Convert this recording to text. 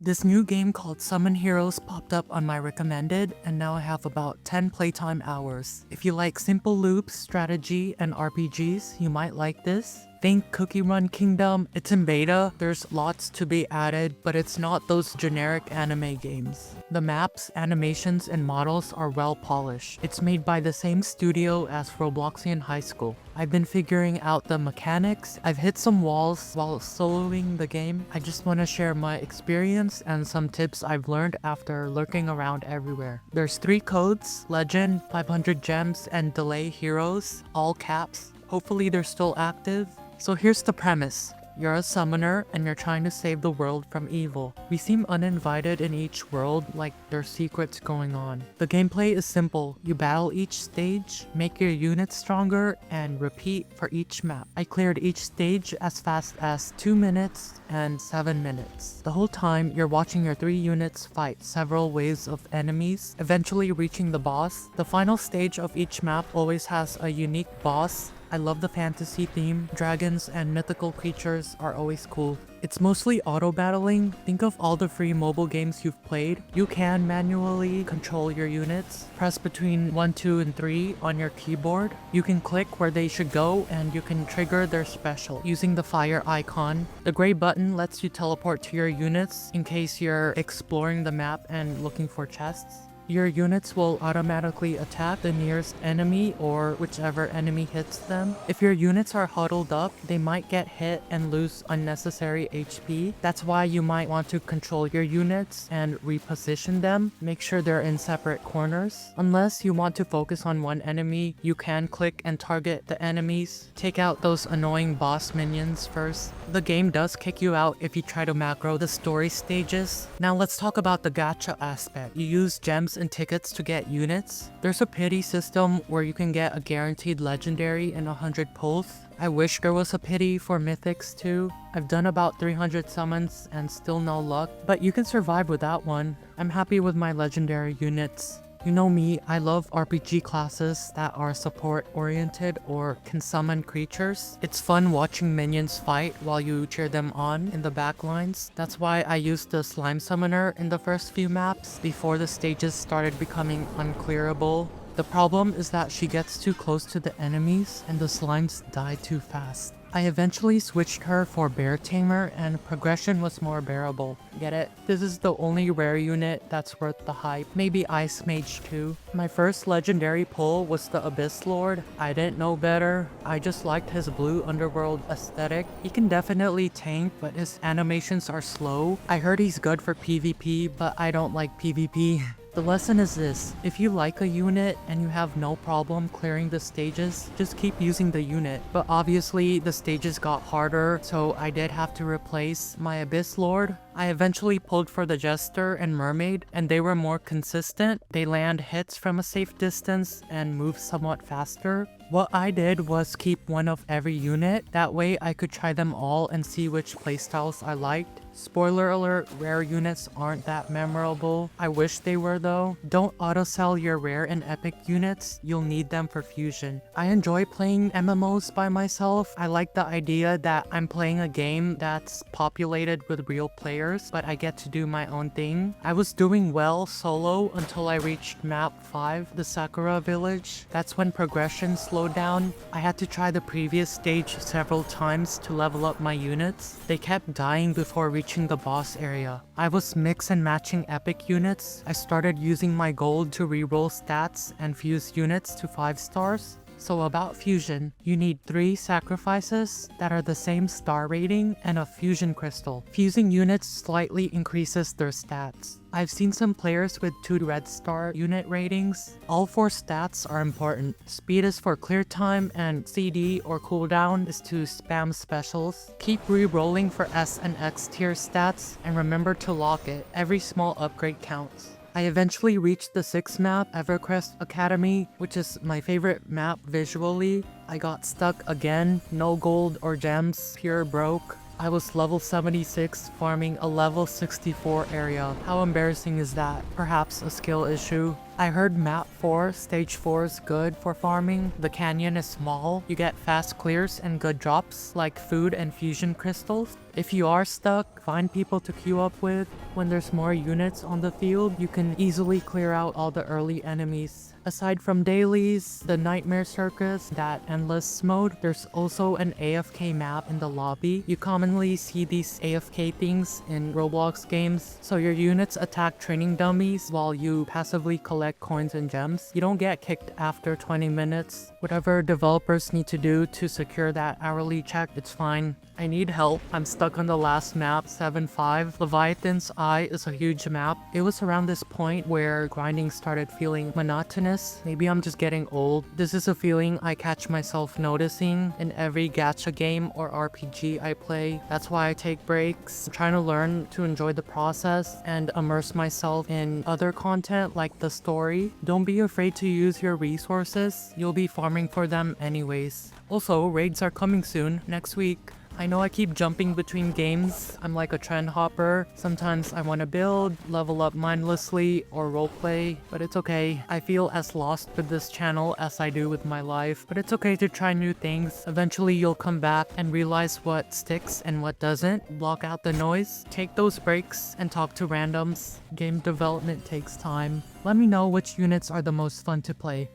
This new game called Summon Heroes popped up on my recommended, and now I have about 10 playtime hours. If you like simple loops, strategy, and RPGs, you might like this. Think Cookie Run Kingdom. It's in beta, there's lots to be added, but it's not those generic anime games. The maps, animations, and models are well polished. It's made by the same studio as Robloxian High School. I've been figuring out the mechanics. I've hit some walls while soloing the game. I just want to share my experience and some tips I've learned after lurking around everywhere. There's 3 codes: Legend, 500 gems, and Delay Heroes, all caps. Hopefully they're still active. So here's the premise. You're a summoner and you're trying to save the world from evil. We seem uninvited in each world, like there's secrets going on. The gameplay is simple. You battle each stage, make your units stronger, and repeat for each map. I cleared each stage as fast as 2 minutes and 7 minutes. The whole time, you're watching your 3 units fight several waves of enemies, eventually reaching the boss. The final stage of each map always has a unique boss. I love the fantasy theme. Dragons and mythical creatures are always cool. It's mostly auto-battling. Think of all the free mobile games you've played. You can manually control your units. Press between 1, 2, and 3 on your keyboard. You can click where they should go, and you can trigger their special using the fire icon. The gray button lets you teleport to your units in case you're exploring the map and looking for chests. Your units will automatically attack the nearest enemy or whichever enemy hits them. If your units are huddled up, they might get hit and lose unnecessary HP. That's why you might want to control your units and reposition them. Make sure they're in separate corners. Unless you want to focus on one enemy, you can click and target the enemies. Take out those annoying boss minions first. The game does kick you out if you try to macro the story stages. Now let's talk about the gacha aspect. You use gems and tickets to get units. There's a pity system where you can get a guaranteed legendary in 100 pulls. I wish there was a pity for mythics too. I've done about 300 summons and still no luck, but you can survive without one. I'm happy with my legendary units. You know me, I love RPG classes that are support oriented or can summon creatures. It's fun watching minions fight while you cheer them on in the backlines. That's why I used the slime summoner in the first few maps before the stages started becoming unclearable. The problem is that she gets too close to the enemies and the slimes die too fast. I eventually switched her for Bear Tamer and progression was more bearable. Get it? This is the only rare unit that's worth the hype. Maybe Ice Mage too. My first legendary pull was the Abyss Lord. I didn't know better. I just liked his blue underworld aesthetic. He can definitely tank, but his animations are slow. I heard he's good for PvP, but I don't like PvP. The lesson is this: if you like a unit and you have no problem clearing the stages, just keep using the unit. But obviously the stages got harder, so I did have to replace my Abyss Lord. I eventually pulled for the Jester and Mermaid, and they were more consistent. They land hits from a safe distance and move somewhat faster. What I did was keep one of every unit. That way I could try them all and see which playstyles I liked. Spoiler alert, rare units aren't that memorable. I wish they were though. Don't auto-sell your rare and epic units. You'll need them for fusion. I enjoy playing MMOs by myself. I like the idea that I'm playing a game that's populated with real players, but I get to do my own thing. I was doing well solo until I reached map 5, the Sakura village. That's when progression slowed down. I had to try the previous stage several times to level up my units. They kept dying before reaching the boss area. I was mix and matching epic units. I started using my gold to reroll stats and fuse units to 5 stars. So about fusion, you need 3 sacrifices that are the same star rating and a fusion crystal. Fusing units slightly increases their stats. I've seen some players with 2 red star unit ratings. All 4 stats are important. Speed is for clear time and CD or cooldown is to spam specials. Keep re-rolling for S and X tier stats and remember to lock it. Every small upgrade counts. I eventually reached the 6th map, Evercrest Academy, which is my favorite map visually. I got stuck again, no gold or gems, pure broke. I was level 76 farming a level 64 area. How embarrassing is that? Perhaps a skill issue. I heard map 4, stage 4 is good for farming. The canyon is small, you get fast clears and good drops like food and fusion crystals. If you are stuck, find people to queue up with. When there's more units on the field, you can easily clear out all the early enemies. Aside from dailies, the Nightmare Circus, that endless mode, there's also an AFK map in the lobby. You commonly see these AFK things in Roblox games, so your units attack training dummies while you passively collect coins and gems. You don't get kicked after 20 minutes. Whatever developers need to do to secure that hourly check, it's fine. I need help. I'm stuck on the last map, 7-5. Leviathan's Eye is a huge map. It was around this point where grinding started feeling monotonous. Maybe I'm just getting old. This is a feeling I catch myself noticing in every gacha game or RPG I play. That's why I take breaks. I'm trying to learn to enjoy the process and immerse myself in other content like the story. Don't be afraid to use your resources. You'll be farming for them anyways. Also, raids are coming soon, next week. I know I keep jumping between games. I'm like a trend hopper. Sometimes I want to build, level up mindlessly, or roleplay, but it's okay. I feel as lost with this channel as I do with my life, but it's okay to try new things. Eventually you'll come back and realize what sticks and what doesn't. Block out the noise, take those breaks, and talk to randoms. Game development takes time. Let me know which units are the most fun to play.